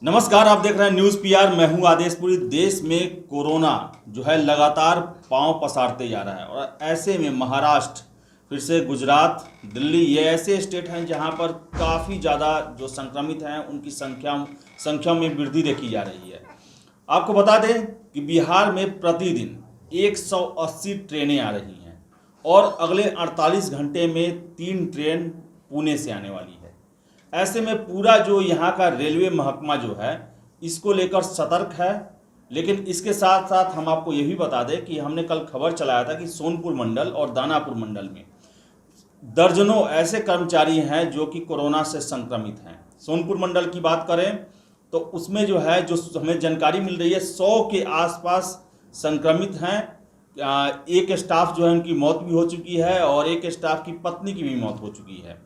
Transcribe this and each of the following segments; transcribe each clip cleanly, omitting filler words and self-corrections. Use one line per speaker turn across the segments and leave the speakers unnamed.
नमस्कार, आप देख रहे हैं न्यूज़ पीआर। मैं हूं आदेश। पूरी देश में कोरोना जो है लगातार पांव पसारते जा रहा है और ऐसे में महाराष्ट्र, फिर से गुजरात, दिल्ली, ये ऐसे स्टेट हैं जहां पर काफ़ी ज़्यादा जो संक्रमित हैं उनकी संख्या में वृद्धि देखी जा रही है। आपको बता दें कि बिहार में प्रतिदिन 180 ट्रेनें आ रही हैं और अगले 48 घंटे में 3 ट्रेन पुणे से आने वाली है। ऐसे में पूरा जो यहाँ का रेलवे महकमा जो है इसको लेकर सतर्क है। लेकिन इसके साथ साथ हम आपको ये भी बता दें कि हमने कल खबर चलाया था कि सोनपुर मंडल और दानापुर मंडल में दर्जनों ऐसे कर्मचारी हैं जो कि कोरोना से संक्रमित हैं। सोनपुर मंडल की बात करें तो उसमें जो है जो हमें जानकारी मिल रही है 100 के आसपास संक्रमित हैं। एक स्टाफ जो है उनकी मौत भी हो चुकी है और एक स्टाफ की पत्नी की भी मौत हो चुकी है।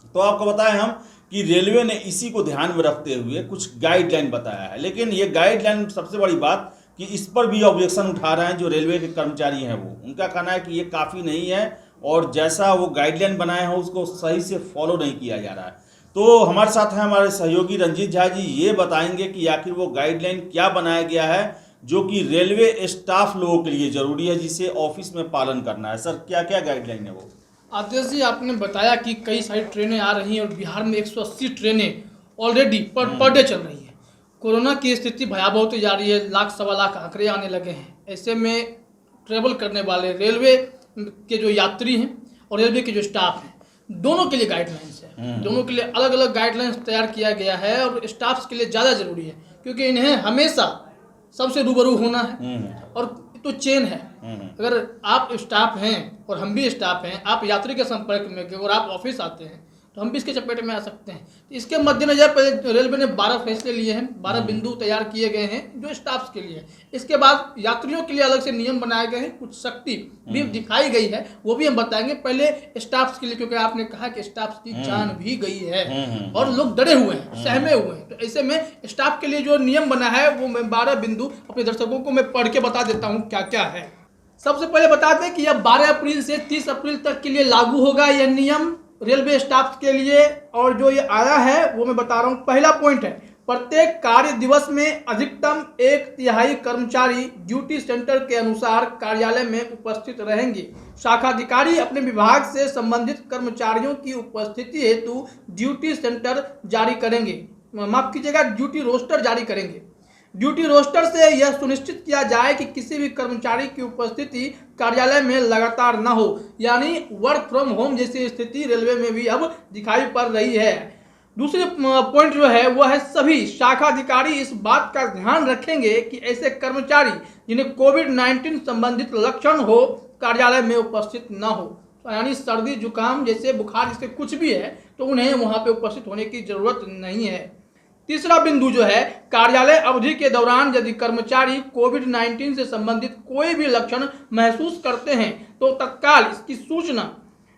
तो आपको बताएं हम कि रेलवे ने इसी को ध्यान में रखते हुए कुछ गाइडलाइन बताया है। लेकिन ये गाइडलाइन, सबसे बड़ी बात कि इस पर भी ऑब्जेक्शन उठा रहे हैं जो रेलवे के कर्मचारी हैं। वो उनका कहना है कि ये काफ़ी नहीं है और जैसा वो गाइडलाइन बनाए हैं उसको सही से फॉलो नहीं किया जा रहा है। तो हमारे साथ हैं हमारे सहयोगी रंजीत झा जी, ये बताएंगे कि आखिर वो गाइडलाइन क्या बनाया गया है जो कि रेलवे स्टाफ लोगों के लिए ज़रूरी है, जिसे ऑफिस में पालन करना है। सर, क्या क्या गाइडलाइन है वो?
आदेश जी, आपने बताया कि कई सारी ट्रेनें आ रही हैं और बिहार में 180 ट्रेनें ऑलरेडी पर डे चल रही हैं। कोरोना की स्थिति भयावह होती जा रही है, लाख सवा लाख आंकड़े आने लगे हैं। ऐसे में ट्रेवल करने वाले रेलवे के जो यात्री हैं और रेलवे के जो स्टाफ हैं, दोनों के लिए गाइडलाइंस है। दोनों के लिए अलग अलग गाइडलाइंस तैयार किया गया है और स्टाफ के लिए ज़्यादा ज़रूरी है क्योंकि इन्हें हमेशा सबसे रूबरू होना है और तो चेन है। अगर आप स्टाफ हैं और हम भी स्टाफ हैं, आप यात्री के संपर्क में और आप ऑफिस आते हैं तो हम भी इसके चपेट में आ सकते हैं। तो इसके मद्देनजर रेलवे ने 12 फैसले लिए हैं, 12 बिंदु तैयार किए गए हैं जो स्टाफ के लिए। इसके बाद यात्रियों के लिए अलग से नियम बनाए गए हैं, कुछ सख्ती भी दिखाई गई है, वो भी हम बताएंगे। पहले स्टाफ के लिए, क्योंकि आपने कहा कि स्टाफ की जान भी गई है और लोग डरे हुए हैं, सहमे हुए हैं। तो ऐसे में स्टाफ के लिए जो नियम बना है वो मैं 12 बिंदु अपने दर्शकों को मैं पढ़ के बता देता हूँ क्या क्या है। सबसे पहले बता दें कि यह 12 अप्रैल से 30 अप्रैल तक के लिए लागू होगा यह नियम रेलवे स्टाफ के लिए। और जो ये आया है वो मैं बता रहा हूँ। पहला पॉइंट है, प्रत्येक कार्य दिवस में अधिकतम 1/3 कर्मचारी ड्यूटी सेंटर के अनुसार कार्यालय में उपस्थित रहेंगे। शाखाधिकारी अपने विभाग से संबंधित कर्मचारियों की उपस्थिति हेतु ड्यूटी सेंटर जारी करेंगे, माफ कीजिएगा, ड्यूटी रोस्टर जारी करेंगे। ड्यूटी रोस्टर से यह सुनिश्चित किया जाए कि किसी भी कर्मचारी की उपस्थिति कार्यालय में लगातार न हो, यानी वर्क फ्रॉम होम जैसी स्थिति रेलवे में भी अब दिखाई पड़ रही है। दूसरी पॉइंट जो है वह है, सभी शाखाधिकारी इस बात का ध्यान रखेंगे कि ऐसे कर्मचारी जिन्हें कोविड-19 संबंधित लक्षण हो कार्यालय में उपस्थित न हो, यानी सर्दी जुकाम जैसे बुखार जैसे कुछ भी है तो उन्हें वहां पे उपस्थित होने की जरूरत नहीं है। तीसरा बिंदु जो है, कार्यालय अवधि के दौरान यदि कर्मचारी कोविड-19 से संबंधित कोई भी लक्षण महसूस करते हैं तो तत्काल इसकी सूचना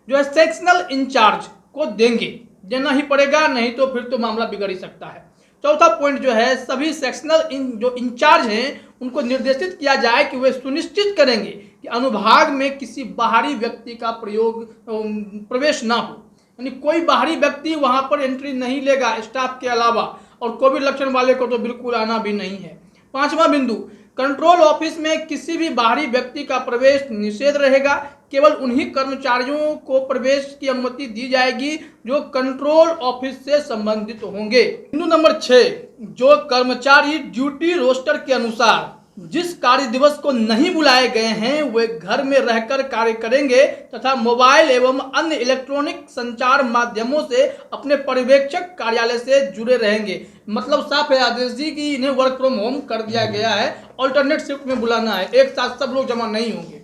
जो है सेक्शनल इंचार्ज को देना ही पड़ेगा, नहीं तो फिर तो मामला बिगड़ ही सकता है। चौथा पॉइंट जो है, सभी सेक्शनल जो इंचार्ज हैं उनको निर्देशित किया जाए कि वे सुनिश्चित करेंगे कि अनुभाग में किसी बाहरी व्यक्ति का प्रवेश ना हो, यानी कोई बाहरी व्यक्ति वहां पर एंट्री नहीं लेगा स्टाफ के अलावा, और कोविड लक्षण वाले को तो बिल्कुल आना भी नहीं है। पांचवा बिंदु, कंट्रोल ऑफिस में किसी भी बाहरी व्यक्ति का प्रवेश निषेध रहेगा। केवल उन्हीं कर्मचारियों को प्रवेश की अनुमति दी जाएगी जो कंट्रोल ऑफिस से संबंधित होंगे। बिंदु नंबर 6, जो कर्मचारी ड्यूटी रोस्टर के अनुसार जिस कार्य दिवस को नहीं बुलाए गए हैं वे घर में रहकर कार्य करेंगे तथा मोबाइल एवं अन्य इलेक्ट्रॉनिक संचार माध्यमों से अपने पर्यवेक्षक कार्यालय से जुड़े रहेंगे। मतलब साफ है आदेश जी कि इन्हें वर्क फ्रॉम होम कर दिया गया है, अल्टरनेट शिफ्ट में बुलाना है, एक साथ सब लोग जमा नहीं होंगे।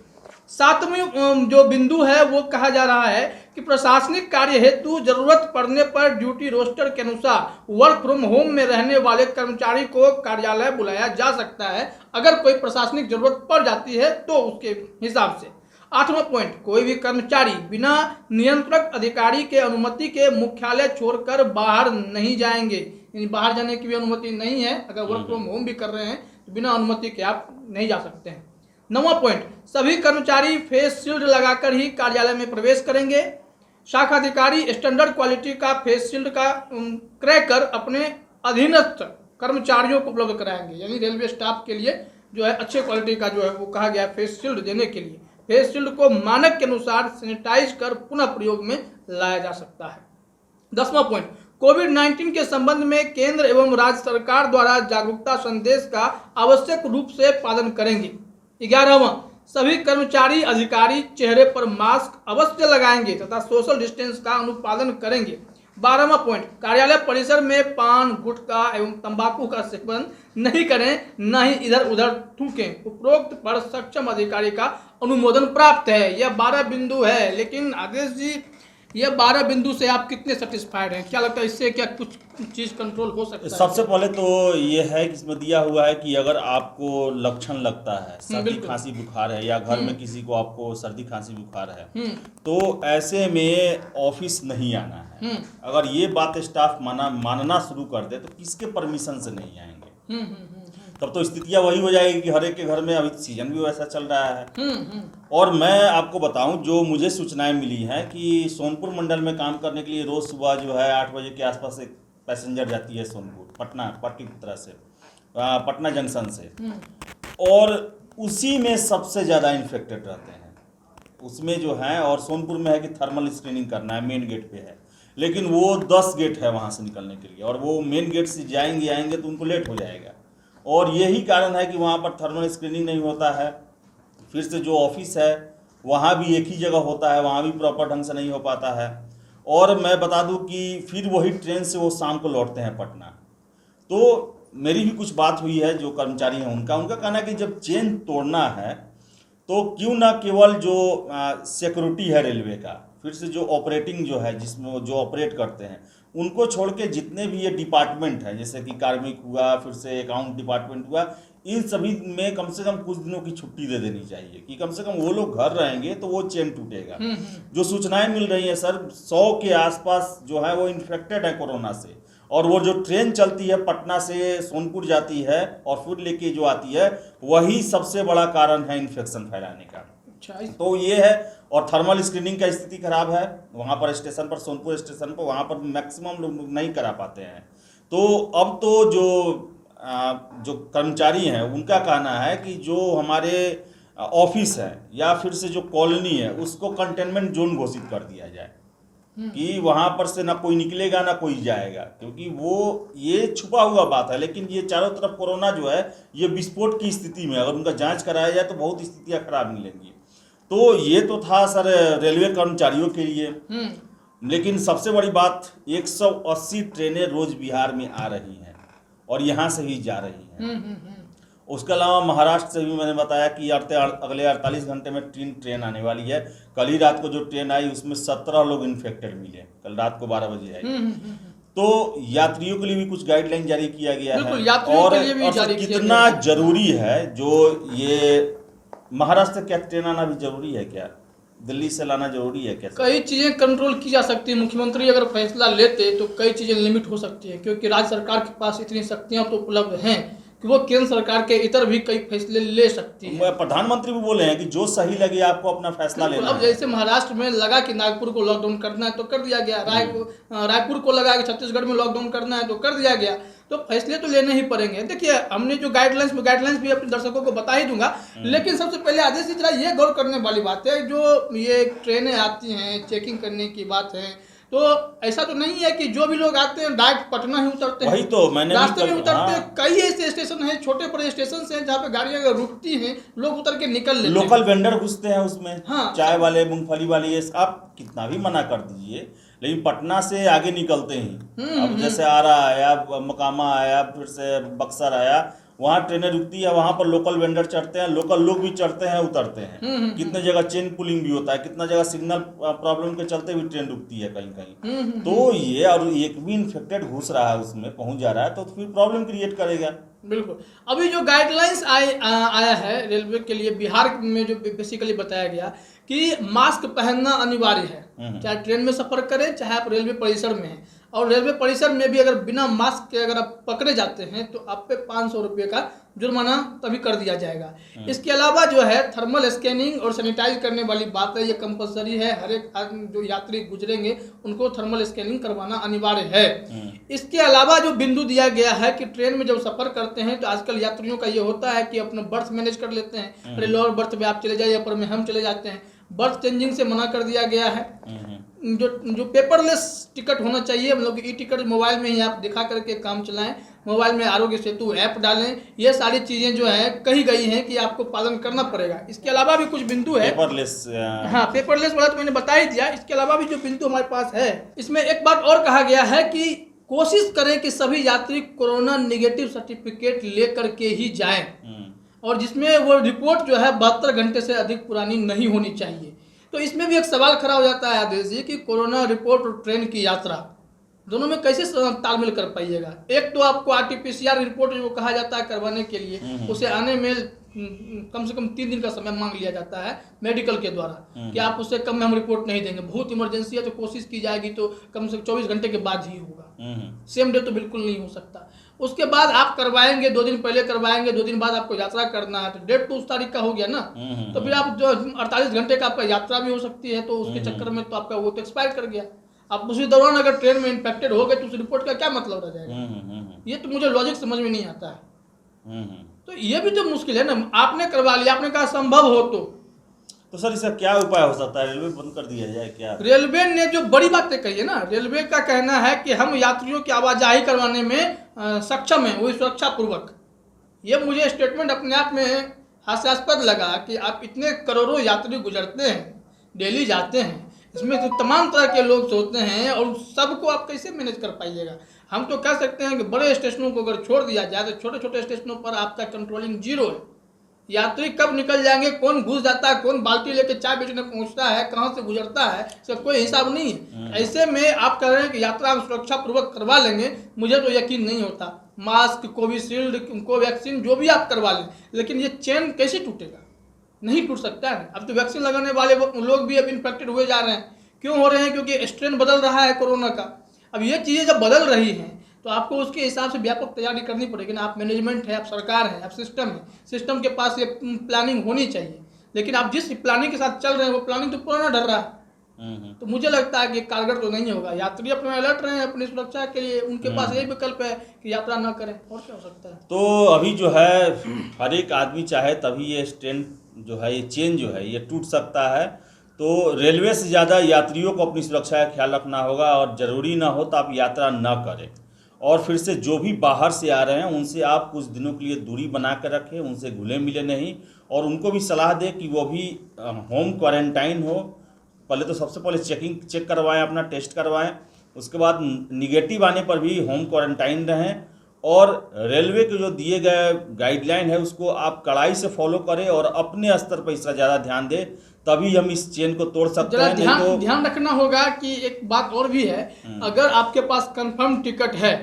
सातवीं जो बिंदु है वो कहा जा रहा है कि प्रशासनिक कार्य हेतु जरूरत पड़ने पर ड्यूटी रोस्टर के अनुसार वर्क फ्रॉम होम में रहने वाले कर्मचारी को कार्यालय बुलाया जा सकता है अगर कोई प्रशासनिक जरूरत पड़ जाती है तो उसके हिसाब से। आठवां पॉइंट, कोई भी कर्मचारी बिना नियंत्रक अधिकारी के अनुमति के मुख्यालय छोड़कर बाहर नहीं जाएंगे, यानी बाहर जाने की भी अनुमति नहीं है। अगर वर्क फ्रॉम होम भी कर रहे हैं तो बिना अनुमति के आप नहीं जा सकते हैं। 9वां पॉइंट, सभी कर्मचारी फेस शील्ड लगाकर ही कार्यालय में प्रवेश करेंगे। शाखाधिकारी स्टैंडर्ड क्वालिटी का फेस शील्ड का क्रय कर अपने अधीनस्थ कर्मचारियों को उपलब्ध कराएंगे, यानी रेलवे स्टाफ के लिए जो है अच्छे क्वालिटी का जो है वो कहा गया फेस शील्ड देने के लिए। फेस शील्ड को मानक के अनुसार सैनिटाइज कर पुनः प्रयोग में लाया जा सकता है। 10वां पॉइंट, कोविड-19 के संबंध में केंद्र एवं राज्य सरकार द्वारा जागरूकता संदेश का आवश्यक रूप से पालन करेंगे। 11वां, सभी कर्मचारी अधिकारी चेहरे पर मास्क अवश्य लगाएंगे तथा सोशल डिस्टेंस का अनुपालन करेंगे। 12वां पॉइंट, कार्यालय परिसर में पान, गुटखा एवं तंबाकू का सेवन नहीं करें, न ही इधर उधर थूकें। उपरोक्त पर सक्षम अधिकारी का अनुमोदन प्राप्त है। यह 12 बिंदु है, लेकिन आदेश जी ये 12 बिंदु से आप कितने सेटिस्फाइड हैं? क्या लगता है इससे क्या कुछ चीज़ कंट्रोल हो सकता है?
सबसे पहले तो ये है कि इसमें दिया हुआ है कि अगर आपको लक्षण लगता है, सर्दी खांसी बुखार है, या घर में किसी को आपको सर्दी खांसी बुखार है, तो ऐसे में ऑफिस नहीं आना है। अगर ये बात स्टाफ मानना शुरू कर दे तो किसके परमिशन से नहीं आएंगे? तब तो स्थितियां वही हो जाएगी कि हर एक के घर में, अभी सीजन भी वैसा चल रहा है। और मैं आपको बताऊं, जो मुझे सूचनाएं मिली हैं कि सोनपुर मंडल में काम करने के लिए रोज सुबह जो है 8 बजे के आसपास एक पैसेंजर जाती है सोनपुर, पटना पाटलिपुत्रा से, पटना जंक्शन से, और उसी में सबसे ज़्यादा इन्फेक्टेड रहते हैं उसमें जो है। और सोनपुर में है कि थर्मल स्क्रीनिंग करना है, मेन गेट पे है, लेकिन वो 10 गेट है वहाँ से निकलने के लिए, और वो मेन गेट से आएंगे तो उनको लेट हो जाएगा। और यही कारण है कि वहाँ पर थर्मल स्क्रीनिंग नहीं होता है। फिर से जो ऑफिस है वहाँ भी एक ही जगह होता है, वहाँ भी प्रॉपर ढंग से नहीं हो पाता है। और मैं बता दूं कि फिर वही ट्रेन से वो शाम को लौटते हैं पटना। तो मेरी भी कुछ बात हुई है जो कर्मचारी हैं उनका कहना है कि जब चेन तोड़ना है तो क्यों ना केवल जो सिक्योरिटी है रेलवे का, फिर से जो ऑपरेटिंग जो है, जिसमें जो ऑपरेट करते हैं, उनको छोड़ के जितने भी ये डिपार्टमेंट हैं, जैसे कि कार्मिक हुआ, फिर से अकाउंट डिपार्टमेंट हुआ, इन सभी में कम से कम कुछ दिनों की छुट्टी दे देनी चाहिए कि कम से कम वो लोग घर रहेंगे तो वो चेन टूटेगा। जो सूचनाएं मिल रही हैं सर, 100 के आसपास जो है वो इन्फेक्टेड है कोरोना से। और वो जो ट्रेन चलती है पटना से सोनपुर जाती है और फिर लेके जो आती है, वही सबसे बड़ा कारण है इन्फेक्शन फैलाने का। तो ये है। और थर्मल स्क्रीनिंग का स्थिति खराब है वहाँ पर स्टेशन पर, सोनपुर स्टेशन पर, वहाँ पर मैक्सिमम लोग नहीं करा पाते हैं। तो अब तो जो कर्मचारी हैं उनका कहना है कि जो हमारे ऑफिस है या फिर से जो कॉलोनी है उसको कंटेनमेंट जोन घोषित कर दिया जाए कि वहाँ पर से ना कोई निकलेगा ना कोई जाएगा, क्योंकि वो ये छुपा हुआ बात है। लेकिन ये चारों तरफ कोरोना जो है ये विस्फोट की स्थिति में, अगर उनका जांच कराया जाए तो बहुत स्थितियाँ खराब मिलेंगी। तो ये तो था सर रेलवे कर्मचारियों के लिए। लेकिन सबसे बड़ी बात, 180 ट्रेनें रोज बिहार में आ रही हैं और यहाँ से ही जा रही हैं। उसके अलावा महाराष्ट्र से भी मैंने बताया कि अगले 48 घंटे में 3 ट्रेन आने वाली है। कल ही रात को जो ट्रेन आई उसमें 17 लोग इन्फेक्टेड मिले, कल रात को 12 बजे आई। तो यात्रियों के लिए भी कुछ गाइडलाइन जारी किया गया है। और कितना जरूरी है जो ये महाराष्ट्र से, क्या ट्रेन आना भी जरूरी है, क्या दिल्ली से लाना जरूरी है? क्या
कई चीज़ें कंट्रोल की जा सकती है। मुख्यमंत्री अगर फैसला लेते तो कई चीज़ें लिमिट हो सकती है, क्योंकि राज्य सरकार के पास इतनी शक्तियां तो उपलब्ध हैं कि वो केंद्र सरकार के इतर भी कई फैसले ले सकती है।
प्रधानमंत्री भी बोले हैं कि जो सही लगे आपको अपना फैसला लेना है।
अब जैसे महाराष्ट्र में लगा कि नागपुर को लॉकडाउन करना है तो कर दिया गया, रायपुर को लगा कि छत्तीसगढ़ में लॉकडाउन करना है तो कर दिया गया। तो फैसले तो लेने ही पड़ेंगे। देखिए, हमने जो गाइडलाइंस भी अपने दर्शकों को बता ही दूंगा, लेकिन सबसे पहले आदेश जी जरा ये गौर करने वाली बात है, जो ये ट्रेनें आती हैं चेकिंग करने की बात है, तो ऐसा तो नहीं है कि जो भी लोग आते हैं डायरेक्ट पटना ही उतरते हैं।
वही तो मैंने
रास्ते में उतरते हैं। कई ऐसे स्टेशन हैं, छोटे बड़े स्टेशन हैं जहाँ पे गाड़ियाँ रुकती हैं, लोग उतर के निकल लेते हैं।
लोकल वेंडर घुसते हैं उसमें, चाय वाले, मूंगफली वाले, आप कितना भी मना कर दीजिए, लेकिन पटना से आगे निकलते हैं। अब जैसे आरा आया, मकामा आया, फिर से बक्सर आया, वहाँ ट्रेनें रुकती है, वहाँ पर लोकल वेंडर चढ़ते हैं, लोकल लोग भी चढ़ते हैं उतरते हैं। कितने जगह चेन पुलिंग भी होता है, कितना जगह सिग्नल प्रॉब्लम के चलते भी ट्रेन रुकती है कहीं कहीं। तो ये, और एक भी इन्फेक्टेड घुस रहा है उसमें, पहुंच जा रहा है, तो फिर प्रॉब्लम क्रिएट करेगा।
बिल्कुल। अभी जो गाइडलाइंस आया है रेलवे के लिए बिहार में, जो बेसिकली बताया गया कि मास्क पहनना अनिवार्य है, चाहे ट्रेन में सफर करें चाहे आप रेलवे परिसर में हैं। और रेलवे परिसर में भी अगर बिना मास्क के अगर आप पकड़े जाते हैं तो आप पे 500 रुपये का जुर्माना तभी कर दिया जाएगा। इसके अलावा जो है थर्मल स्कैनिंग और सैनिटाइज करने वाली बात है, ये कंपलसरी है। हर एक जो यात्री गुजरेंगे उनको थर्मल स्कैनिंग करवाना अनिवार्य है। इसके अलावा जो बिंदु दिया गया है कि ट्रेन में जब सफर करते हैं तो आजकल यात्रियों का ये होता है कि अपना बर्थ मैनेज कर लेते हैं, अरे लोअर बर्थ में आप चले जाइए, अपर में हम चले जाते हैं। बर्थ चेंजिंग से मना कर दिया गया है। जो पेपरलेस टिकट होना चाहिए, मतलब ई टिकट मोबाइल में ही आप दिखा करके काम चलाएं, मोबाइल में आरोग्य सेतु ऐप डालें, ये सारी चीज़ें जो है कही गई हैं कि आपको पालन करना पड़ेगा। इसके अलावा भी कुछ बिंदु है
पेपरलेस।
हाँ, पेपरलेस वाला तो मैंने बता ही दिया। इसके अलावा भी जो बिंदु हमारे पास है, इसमें एक बात और कहा गया है कि कोशिश करें कि सभी यात्री कोरोना निगेटिव सर्टिफिकेट लेकर के ही जाएं, और जिसमें वो रिपोर्ट जो है 72 घंटे से अधिक पुरानी नहीं होनी चाहिए। तो इसमें भी एक सवाल खड़ा हो जाता है आदेश जी कि कोरोना रिपोर्ट और ट्रेन की यात्रा दोनों में कैसे तालमेल कर पाइएगा। एक तो आपको RT-PCR रिपोर्ट जो कहा जाता है करवाने के लिए, उसे आने में कम से कम 3 दिन का समय मांग लिया जाता है मेडिकल के द्वारा कि आप उससे कम में हम रिपोर्ट नहीं देंगे। बहुत इमरजेंसी है तो कोशिश की जाएगी तो कम से कम 24 घंटे के बाद ही होगा, सेम डे तो बिल्कुल नहीं हो सकता। उसके बाद आप करवाएंगे, 2 दिन पहले करवाएंगे, 2 दिन बाद आपको यात्रा करना है तो डेट तो उस तारीख का हो गया ना, तो फिर आप जो 48 घंटे का आपका यात्रा भी हो सकती है, तो उसके चक्कर में तो आपका वो तो एक्सपायर कर गया। आप उसी दौरान अगर ट्रेन में इन्फेक्टेड हो गए तो उस रिपोर्ट का क्या मतलब रह जाएगा। ये तो मुझे लॉजिक समझ में नहीं आता है। तो ये भी तो मुश्किल है ना, आपने करवा लिया, आपने कहा संभव हो तो
सर इसका क्या उपाय हो सकता है? रेलवे बंद कर दिया जाए क्या?
रेलवे ने जो बड़ी बातें कही है ना, रेलवे का कहना है कि हम यात्रियों की आवाजाही करवाने में सक्षम है, वही सुरक्षा पूर्वक। ये मुझे स्टेटमेंट अपने आप में हास्यास्पद लगा कि आप इतने करोड़ों यात्री गुजरते हैं, डेली जाते हैं, इसमें तो तमाम तरह के लोग सोते हैं और सबको आप कैसे मैनेज कर पाइएगा। हम तो कह सकते हैं कि बड़े स्टेशनों को अगर छोड़ दिया जाए तो छोटे छोटे स्टेशनों पर आपका कंट्रोलिंग जीरो है। यात्री कब निकल जाएंगे, कौन घुस जाता है, कौन बाल्टी लेके चाय बेचने पहुंचता है, कहाँ से गुजरता है, इसका कोई हिसाब नहीं है। ऐसे में आप कह रहे हैं कि यात्रा हम सुरक्षा पूर्वक करवा लेंगे, मुझे तो यकीन नहीं होता। मास्क, कोविशील्ड, कोवैक्सीन जो भी आप करवा लें, लेकिन ये चेन कैसे टूटेगा? नहीं टूट सकता है। अब तो वैक्सीन लगाने वाले लोग भी अब इन्फेक्टेड हुए जा रहे हैं। क्यों हो रहे हैं? क्योंकि स्ट्रेन बदल रहा है कोरोना का। अब ये चीज़ें जब बदल रही हैं तो आपको उसके हिसाब से व्यापक तैयारी करनी पड़ेगी ना। आप मैनेजमेंट है, आप सरकार है, आप सिस्टम है, सिस्टम के पास ये प्लानिंग होनी चाहिए। लेकिन आप जिस प्लानिंग के साथ चल रहे हैं वो प्लानिंग तो पुराना डर रहा है। तो मुझे लगता है कि कारगर तो नहीं होगा। यात्री अपने अलर्ट रहे हैं अपनी सुरक्षा के लिए, उनके पास यही विकल्प है कि यात्रा न करें, और क्या हो सकता है।
तो अभी जो है हर एक आदमी चाहे तभी ये स्ट्रेन जो है, ये चेन जो है ये टूट सकता है। तो रेलवे से ज़्यादा यात्रियों को अपनी सुरक्षा का ख्याल रखना होगा, और ज़रूरी ना हो तो आप यात्रा ना करें। और फिर से जो भी बाहर से आ रहे हैं उनसे आप कुछ दिनों के लिए दूरी बना कर रखें, उनसे घुले मिले नहीं, और उनको भी सलाह दें कि वो भी होम क्वारंटाइन हो। पहले तो सबसे पहले चेक करवाएं, अपना टेस्ट करवाएं, उसके बाद निगेटिव आने पर भी होम क्वारंटाइन रहें। और रेलवे के जो दिए गए गाइडलाइन है उसको आप कड़ाई से फॉलो करें और अपने स्तर पर इसका ज़्यादा ध्यान दें, तभी हम इस चेन को तोड़ सकते हैं। नहीं तो
ध्यान रखना होगा कि एक बात और भी है, अगर आपके पास कंफर्म टिकट है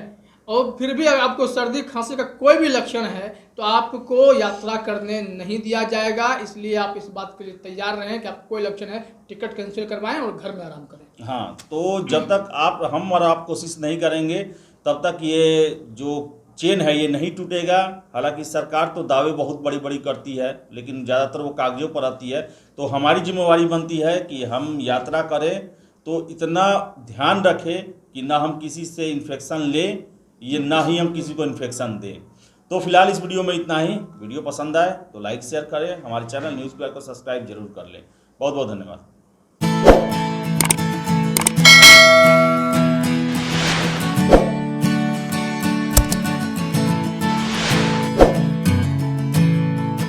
और फिर भी अगर आपको सर्दी खांसी का कोई भी लक्षण है तो आपको यात्रा करने नहीं दिया जाएगा। इसलिए आप इस बात के लिए तैयार रहें कि आपको कोई लक्षण है, टिकट कैंसिल करवाएं और घर में आराम करें।
हाँ, तो जब तक हम और आप कोशिश नहीं करेंगे तब तक ये जो चेन है ये नहीं टूटेगा। हालांकि सरकार तो दावे बहुत बड़ी बड़ी करती है, लेकिन ज़्यादातर वो कागजों पर आती है। तो हमारी जिम्मेवारी बनती है कि हम यात्रा करें तो इतना ध्यान रखें कि ना हम किसी से इन्फेक्शन लें, ये ना ही हम किसी को इन्फेक्शन दें। तो फिलहाल इस वीडियो में इतना ही। वीडियो पसंद आए तो लाइक शेयर करें, हमारे चैनल न्यूज़ PR को सब्सक्राइब जरूर कर लें। बहुत बहुत धन्यवाद।